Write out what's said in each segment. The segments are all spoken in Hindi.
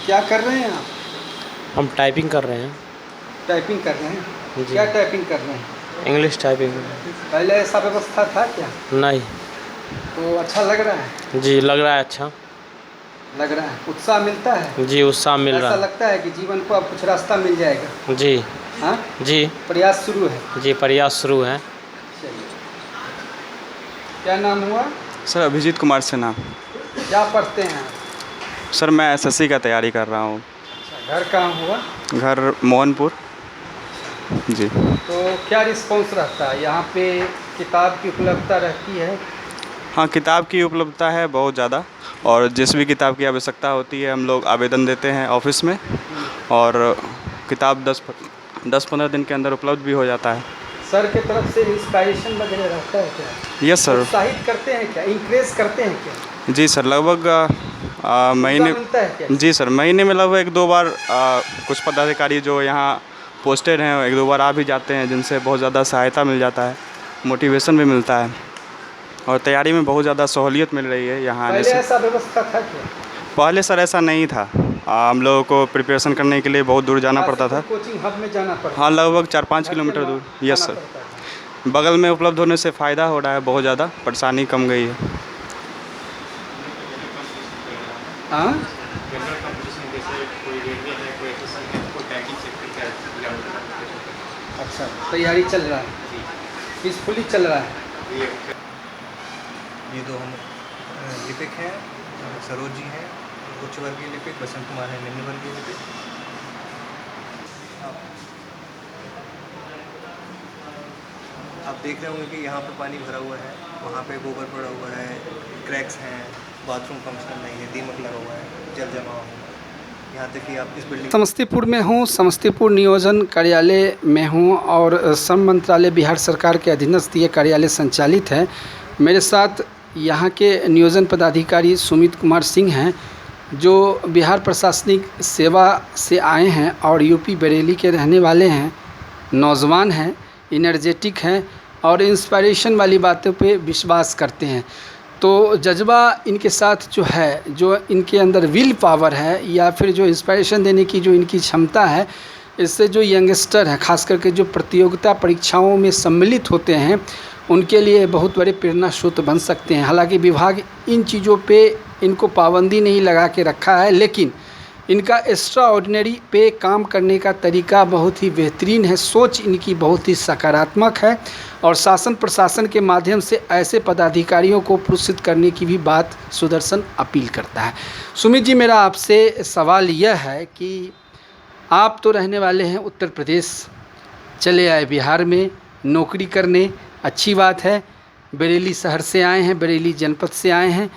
क्या कर रहे हैं आप? हम टाइपिंग कर रहे हैं। टाइपिंग कर रहे हैं? जी। क्या टाइपिंग कर रहे हैं? English typing. पहले ऐसा व्यवस्था था क्या? नहीं। तो अच्छा लग रहा है? जी, लग रहा है अच्छा। लग रहा है, उत्साह मिलता है? जी, उत्साह मिल ऐसा रहा लगता है कि जीवन को अब कुछ रास्ता मिल जाएगा? है। जी। हाँ, जी। प्रयास शुरू है। जी, प्रयास शुरू है। चलिए, क्या नाम हुआ? सर अभिजीत कुमार सिन्हा। क्या पढ़ते हैं आप? सर मैं एसएससी का तैयारी कर रहा हूँ। अच्छा, घर कहाँ हुआ? घर मोहनपुर। जी। तो क्या रिस्पॉन्स रहता है यहाँ पे? किताब की उपलब्धता रहती है? हाँ, किताब की उपलब्धता है बहुत ज़्यादा, और जिस भी किताब की आवश्यकता होती है हम लोग आवेदन देते हैं ऑफिस में, और किताब 10-15 दिन के अंदर उपलब्ध भी हो जाता है। सर के तरफ से इंस्पायरेशन वगैरह रहता है क्या? Yes sir. उत्साहित करते हैं क्या? इंक्रेज करते हैं क्या? जी सर, लगभग महीने। मिलता है क्या? जी सर, महीने में लगभग 1-2 बार कुछ पदाधिकारी जो यहाँ पोस्टेड हैं 1-2 बार आ भी जाते हैं, जिनसे बहुत ज़्यादा सहायता मिल जाता है, मोटिवेशन भी मिलता है, और तैयारी में बहुत ज़्यादा सहूलियत मिल रही है यहाँ आने पहले से। ऐसा व्यवस्था था क्या? पहले सर ऐसा नहीं था। हम लोगों को प्रिपरेशन करने के लिए बहुत दूर जाना पड़ता था। कोचिंग हब में जाना पड़ता? हाँ, लगभग 4-5 किलोमीटर दूर। Yes sir. बगल में उपलब्ध होने से फ़ायदा हो रहा है, बहुत ज़्यादा परेशानी कम गई है। हाँ, अच्छा, तैयारी चल रहा है, पीसफुली चल रहा है। ये दो हम लिपिक हैं, सरोज जी हैं उच्च वर्गीय लिपिक, बसंत कुमार हैं निम्न वर्गीय लिपिक। आप देख रहे होंगे कि यहाँ पे पानी भरा हुआ है, वहाँ पे गोबर पड़ा हुआ है, क्रैक्स हैं, बाथरूम फंक्शनल नहीं है, दीमक लगा हुआ है, जल जमा हुआ है। यहाँ तक कि आप इस बिल्डिंग समस्तीपुर में हूँ, समस्तीपुर नियोजन कार्यालय में हूँ, और श्रम मंत्रालय बिहार सरकार के अधीनस्थ ये कार्यालय संचालित है। मेरे साथ यहाँ के नियोजन पदाधिकारी सुमित कुमार सिंह हैं, जो बिहार प्रशासनिक सेवा से आए हैं और यूपी बरेली के रहने वाले हैं, नौजवान हैं, इनर्जेटिक हैं और इंस्पायरेशन वाली बातों पे विश्वास करते हैं। तो जज्बा इनके साथ जो है, जो इनके अंदर विल पावर है, या फिर जो इंस्पायरेशन देने की जो इनकी क्षमता है, इससे जो यंगस्टर हैं, खास करके जो प्रतियोगिता परीक्षाओं में सम्मिलित होते हैं, उनके लिए बहुत बड़े प्रेरणा स्रोत बन सकते हैं। हालांकि विभाग इन चीज़ों पे इनको पाबंदी नहीं लगा के रखा है, लेकिन इनका एक्स्ट्रा ऑर्डिनरी पे काम करने का तरीका बहुत ही बेहतरीन है, सोच इनकी बहुत ही सकारात्मक है, और शासन प्रशासन के माध्यम से ऐसे पदाधिकारियों को पुरस्कृत करने की भी बात सुदर्शन अपील करता है। सुमित जी, मेरा आपसे सवाल यह है कि आप तो रहने वाले हैं उत्तर प्रदेश, चले आए बिहार में नौकरी करने, अच्छी बात है। बरेली शहर से आए हैं, बरेली जनपद से आए हैं।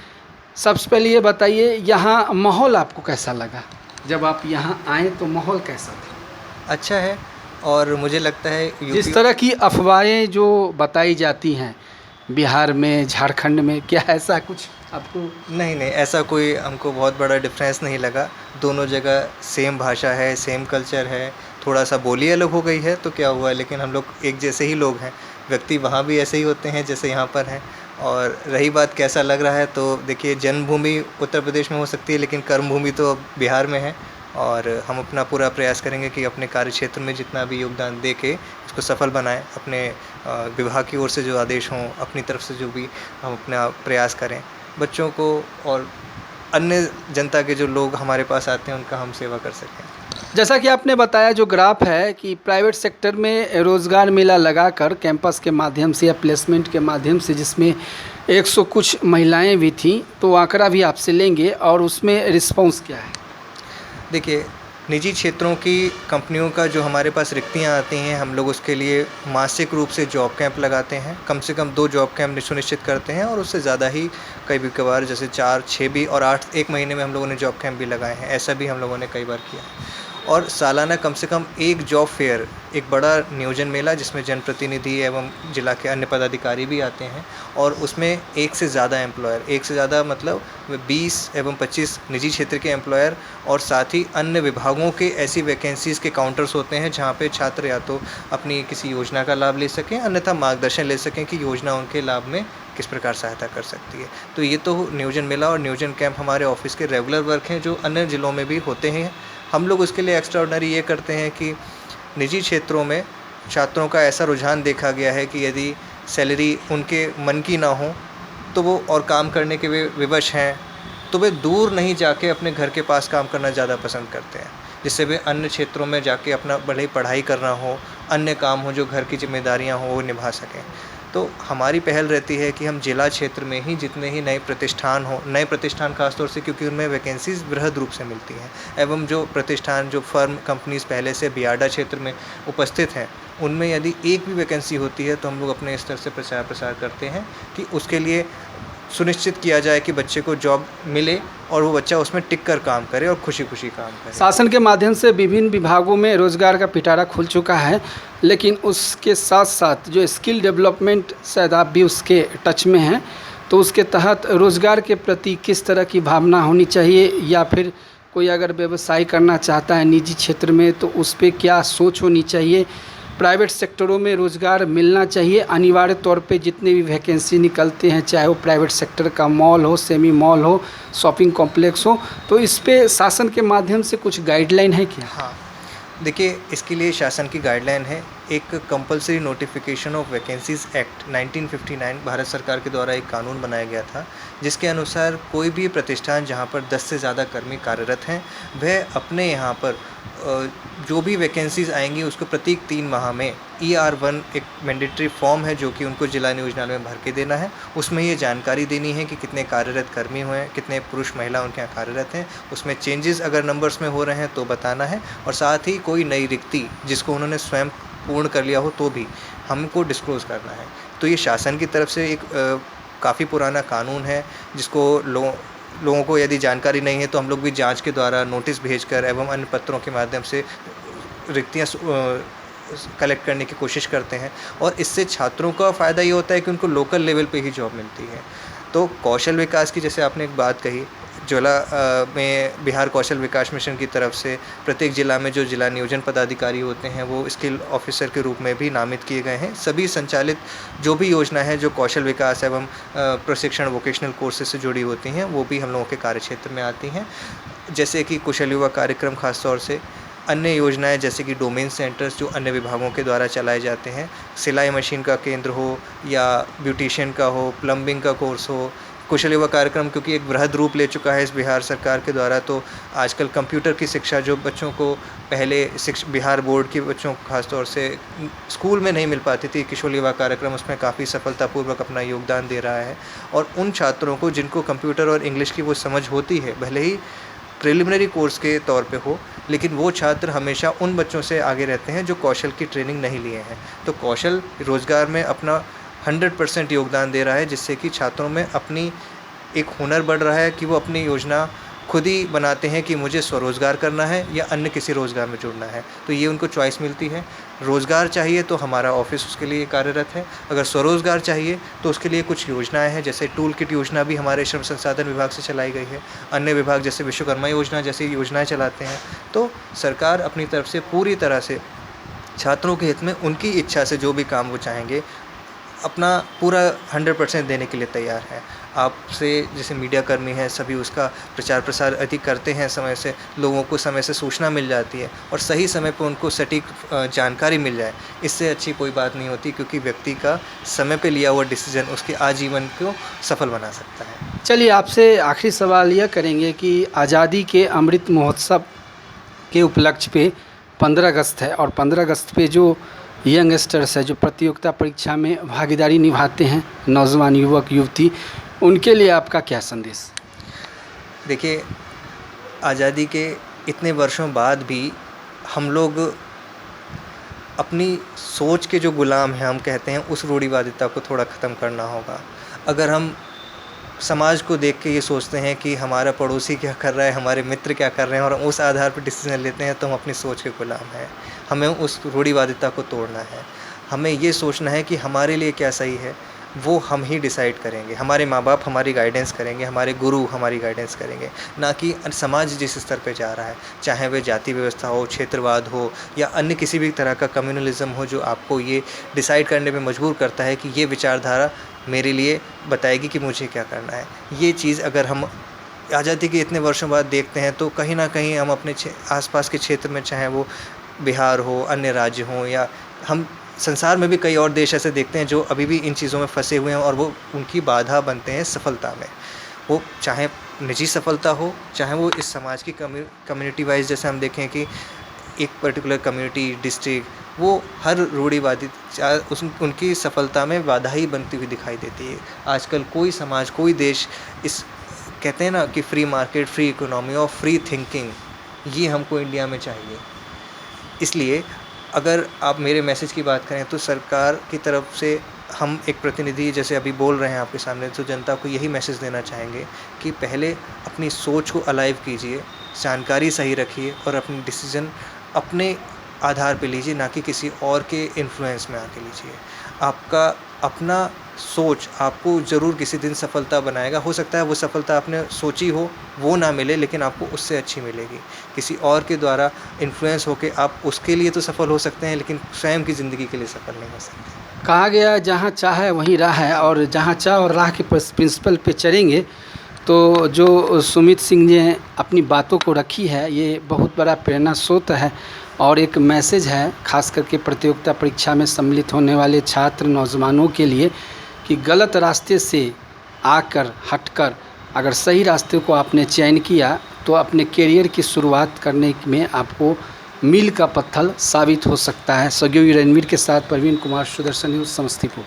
सबसे पहले ये बताइए, यहाँ माहौल आपको कैसा लगा? जब आप यहाँ आए तो माहौल कैसा था? अच्छा है, और मुझे लगता है जिस तरह की अफवाहें जो बताई जाती हैं बिहार में, झारखंड में, क्या ऐसा कुछ आपको? नहीं, ऐसा कोई हमको बहुत बड़ा डिफरेंस नहीं लगा। दोनों जगह सेम भाषा है, सेम कल्चर है, थोड़ा सा बोली अलग हो गई है तो क्या हुआ, लेकिन हम लोग एक जैसे ही लोग हैं। व्यक्ति वहाँ भी ऐसे ही होते हैं जैसे यहाँ पर हैं। और रही बात कैसा लग रहा है, तो देखिए, जन्मभूमि उत्तर प्रदेश में हो सकती है, लेकिन कर्मभूमि तो अब बिहार में है, और हम अपना पूरा प्रयास करेंगे कि अपने कार्य क्षेत्र में जितना भी योगदान दे के इसको सफल बनाएं। अपने विभाग की ओर से जो आदेश हों, अपनी तरफ से जो भी हम अपना प्रयास करें, बच्चों को और अन्य जनता के जो लोग हमारे पास आते हैं उनका हम सेवा कर सकें। जैसा कि आपने बताया, जो ग्राफ है कि प्राइवेट सेक्टर में रोज़गार मेला लगाकर कैंपस के माध्यम से या प्लेसमेंट के माध्यम से, जिसमें 100 कुछ महिलाएं भी थीं, तो आंकड़ा भी आपसे लेंगे, और उसमें रिस्पांस क्या है? देखिए, निजी क्षेत्रों की कंपनियों का जो हमारे पास रिक्तियां आती हैं, हम लोग उसके लिए मासिक रूप से जॉब कैंप लगाते हैं। कम से कम 2 जॉब कैंप सुनिश्चित करते हैं, और उससे ज़्यादा ही कई कभार जैसे 4, 6 भी और 8 एक महीने में हम लोगों ने जॉब कैंप भी लगाए हैं। ऐसा भी हम लोगों ने कई बार किया। और सालाना कम से कम एक जॉब फेयर, एक बड़ा नियोजन मेला जिसमें जनप्रतिनिधि एवं जिला के अन्य पदाधिकारी भी आते हैं, और उसमें एक से ज़्यादा एम्प्लॉयर, एक से ज़्यादा मतलब 20 एवं 25 निजी क्षेत्र के एम्प्लॉयर, और साथ ही अन्य विभागों के ऐसी वैकेंसीज़ के काउंटर्स होते हैं जहाँ पे छात्र या तो अपनी किसी योजना का लाभ ले सकें, अन्यथा मार्गदर्शन ले सकें कि योजना उनके लाभ में किस प्रकार सहायता कर सकती है। तो ये तो नियोजन मेला और नियोजन कैंप हमारे ऑफिस के रेगुलर वर्क हैं जो अन्य ज़िलों में भी होते हैं। हम लोग उसके लिए एक्स्ट्राऑर्डिनरी ये करते हैं कि निजी क्षेत्रों में छात्रों का ऐसा रुझान देखा गया है कि यदि सैलरी उनके मन की ना हो तो वो और काम करने के वे विवश हैं, तो वे दूर नहीं जाके अपने घर के पास काम करना ज़्यादा पसंद करते हैं, जिससे वे अन्य क्षेत्रों में जाके अपना भले ही पढ़ाई करना हो, अन्य काम हो जो घर की जिम्मेदारियां हो वो निभा सकें। तो हमारी पहल रहती है कि हम जिला क्षेत्र में ही जितने ही नए प्रतिष्ठान खासतौर से क्योंकि उनमें वैकेंसीज़ बृहद रूप से मिलती हैं, एवं जो प्रतिष्ठान जो फर्म कंपनीज़ पहले से बियाडा क्षेत्र में उपस्थित हैं उनमें यदि एक भी वैकेंसी होती है तो हम लोग अपने स्तर से प्रचार प्रसार करते हैं कि उसके लिए सुनिश्चित किया जाए कि बच्चे को जॉब मिले और वो बच्चा उसमें टिक कर काम करे और खुशी खुशी काम करे। शासन के माध्यम से विभिन्न विभागों में रोजगार का पिटारा खुल चुका है, लेकिन उसके साथ साथ जो स्किल डेवलपमेंट शायद आप भी उसके टच में हैं, तो उसके तहत रोजगार के प्रति किस तरह की भावना होनी चाहिए, या फिर कोई अगर व्यवसाय करना चाहता है निजी क्षेत्र में तो उस पर क्या सोच होनी चाहिए। प्राइवेट सेक्टरों में रोज़गार मिलना चाहिए अनिवार्य तौर पे, जितने भी वैकेंसी निकलते हैं चाहे वो प्राइवेट सेक्टर का मॉल हो, सेमी मॉल हो, शॉपिंग कॉम्प्लेक्स हो, तो इस पे शासन के माध्यम से कुछ गाइडलाइन है क्या? हाँ, देखिए इसके लिए शासन की गाइडलाइन है। एक compulsory notification of vacancies act 1959 Bharat सरकार के द्वारा एक कानून बनाया गया था, जिसके अनुसार कोई भी प्रतिष्ठान जहां पर 10 से ज़्यादा कर्मी कार्यरत हैं वह अपने यहां पर जो भी वैकेंसीज़ आएंगी उसको प्रत्येक 3 माह में ER1 एक मैंडेटरी फॉर्म है जो कि उनको जिला नियोजनालय में भर के देना है। उसमें ये जानकारी देनी है कि कितने कार्यरत कर्मी हुए हैं, कितने पुरुष महिला उनके यहाँ कार्यरत हैं, उसमें चेंजेस अगर नंबर्स में हो रहे हैं तो बताना है, और साथ ही कोई नई रिक्ति जिसको उन्होंने स्वयं पूर्ण कर लिया हो तो भी हमको डिस्क्लोज़ करना है। तो ये शासन की तरफ से एक काफ़ी पुराना कानून है जिसको लोगों को यदि जानकारी नहीं है तो हम लोग भी जांच के द्वारा नोटिस भेजकर एवं अन्य पत्रों के माध्यम से रिक्तियाँ कलेक्ट करने की कोशिश करते हैं, और इससे छात्रों का फ़ायदा ये होता है कि उनको लोकल लेवल पे ही जॉब मिलती है। तो कौशल विकास की जैसे आपने एक बात कही, जिला में बिहार कौशल विकास मिशन की तरफ से प्रत्येक ज़िला में जो जिला नियोजन पदाधिकारी होते हैं वो स्किल ऑफिसर के रूप में भी नामित किए गए हैं। सभी संचालित जो भी योजना है जो कौशल विकास एवं प्रशिक्षण वोकेशनल कोर्सेज से जुड़ी होती हैं वो भी हम लोगों के कार्यक्षेत्र में आती हैं, जैसे कि कुशल युवा कार्यक्रम खास तौर से, अन्य योजनाएं जैसे कि डोमेन सेंटर्स जो अन्य विभागों के द्वारा चलाए जाते हैं, सिलाई मशीन का केंद्र हो या ब्यूटिशियन का हो, प्लम्बिंग का कोर्स हो। कुशल युवा कार्यक्रम क्योंकि एक बृहद रूप ले चुका है इस बिहार सरकार के द्वारा, तो आजकल कंप्यूटर की शिक्षा जो बच्चों को पहले बिहार बोर्ड के बच्चों को खासतौर से स्कूल में नहीं मिल पाती थी, कुशल युवा कार्यक्रम उसमें काफ़ी सफलतापूर्वक अपना योगदान दे रहा है। और उन छात्रों को जिनको कंप्यूटर और इंग्लिश की वो समझ होती है, भले ही प्रिलिमिनरी कोर्स के तौर पे हो, लेकिन वो छात्र हमेशा उन बच्चों से आगे रहते हैं जो कौशल की ट्रेनिंग नहीं लिए हैं। तो कौशल रोज़गार में अपना 100% योगदान दे रहा है, जिससे कि छात्रों में अपनी एक हुनर बढ़ रहा है कि वो अपनी योजना खुद ही बनाते हैं कि मुझे स्वरोज़गार करना है या अन्य किसी रोज़गार में जुड़ना है। तो ये उनको चॉइस मिलती है। रोज़गार चाहिए तो हमारा ऑफिस उसके लिए कार्यरत है, अगर स्वरोज़गार चाहिए तो उसके लिए कुछ योजनाएं हैं, जैसे टूल किट योजना भी हमारे श्रम संसाधन विभाग से चलाई गई है, अन्य विभाग जैसे विश्वकर्मा योजना जैसी योजनाएं चलाते हैं। तो सरकार अपनी तरफ से पूरी तरह से छात्रों के हित में उनकी इच्छा से जो भी काम वो चाहेंगे अपना पूरा 100% देने के लिए तैयार है। आपसे जैसे मीडिया कर्मी हैं सभी उसका प्रचार प्रसार अधिक करते हैं, समय से लोगों को समय से सूचना मिल जाती है और सही समय पर उनको सटीक जानकारी मिल जाए, इससे अच्छी कोई बात नहीं होती, क्योंकि व्यक्ति का समय पे लिया हुआ डिसीजन उसके आजीवन को सफल बना सकता है। चलिए आपसे आखिरी सवाल यह करेंगे कि आज़ादी के अमृत महोत्सव के उपलक्ष्य पे 15 अगस्त है, और 15 अगस्त पे जो यंगस्टर्स है जो प्रतियोगिता परीक्षा में भागीदारी निभाते हैं, नौजवान युवक युवती, उनके लिए आपका क्या संदेश? देखिए, आज़ादी के इतने वर्षों बाद भी हम लोग अपनी सोच के जो गुलाम हैं हम कहते हैं, उस रूढ़िवादिता को थोड़ा ख़त्म करना होगा। अगर हम समाज को देख के ये सोचते हैं कि हमारा पड़ोसी क्या कर रहा है, हमारे मित्र क्या कर रहे हैं, और उस आधार पर डिसीजन लेते हैं, तो हम अपनी सोच के गुलाम हैं। हमें उस रूढ़िवादिता को तोड़ना है। हमें ये सोचना है कि हमारे लिए क्या सही है। वो हम ही डिसाइड करेंगे। हमारे माँ बाप हमारी गाइडेंस करेंगे, हमारे गुरु हमारी गाइडेंस करेंगे, ना कि समाज जिस स्तर पे जा रहा है, चाहे वह जाति व्यवस्था हो, क्षेत्रवाद हो या अन्य किसी भी तरह का कम्युनलिज्म हो, जो आपको ये डिसाइड करने पे मजबूर करता है कि ये विचारधारा मेरे लिए बताएगी कि मुझे क्या करना है। ये चीज़ अगर हम आज़ादी के इतने वर्षों बाद देखते हैं तो कहीं ना कहीं हम अपने आसपास के क्षेत्र में, चाहे वो बिहार हो, अन्य राज्य हों, या हम संसार में भी कई और देश ऐसे देखते हैं जो अभी भी इन चीज़ों में फंसे हुए हैं और वो उनकी बाधा बनते हैं सफलता में। वो चाहे निजी सफलता हो, चाहे वो इस समाज की कम्युनिटी वाइज, जैसे हम देखें कि एक पर्टिकुलर कम्युनिटी, डिस्ट्रिक्ट, वो हर रूढ़िवादी उनकी सफलता में बाधा ही बनती हुई दिखाई देती है। आजकल कोई समाज, कोई देश, इस कहते हैं ना कि फ्री मार्केट, फ्री इकोनॉमी और फ्री थिंकिंग, ये हमको इंडिया में चाहिए। इसलिए अगर आप मेरे मैसेज की बात करें तो सरकार की तरफ से हम एक प्रतिनिधि जैसे अभी बोल रहे हैं आपके सामने, तो जनता को यही मैसेज देना चाहेंगे कि पहले अपनी सोच को अलाइव कीजिए, जानकारी सही रखिए और अपनी डिसीज़न अपने आधार पे लीजिए, ना कि किसी और के इन्फ्लुएंस में आके लीजिए। आपका अपना सोच आपको ज़रूर किसी दिन सफलता बनाएगा। हो सकता है वो सफलता आपने सोची हो वो ना मिले, लेकिन आपको उससे अच्छी मिलेगी। किसी और के द्वारा इन्फ्लुएंस होके आप उसके लिए तो सफल हो सकते हैं, लेकिन स्वयं की ज़िंदगी के लिए सफल नहीं हो सकते। कहा गया जहाँ चाह है वहीं राह है, और जहाँ चाह और राह के प्रिंसिपल पे चलेंगे तो जो सुमित सिंह ने अपनी बातों को रखी है, ये बहुत बड़ा प्रेरणा स्रोत है और एक मैसेज है खास करके प्रतियोगिता परीक्षा में सम्मिलित होने वाले छात्र नौजवानों के लिए कि गलत रास्ते से आकर हटकर अगर सही रास्ते को आपने चयन किया तो अपने करियर की शुरुआत करने में आपको मील का पत्थर साबित हो सकता है। सहयोगी रणवीर के साथ परवीन कुमार, सुदर्शन न्यूज़, समस्तीपुर।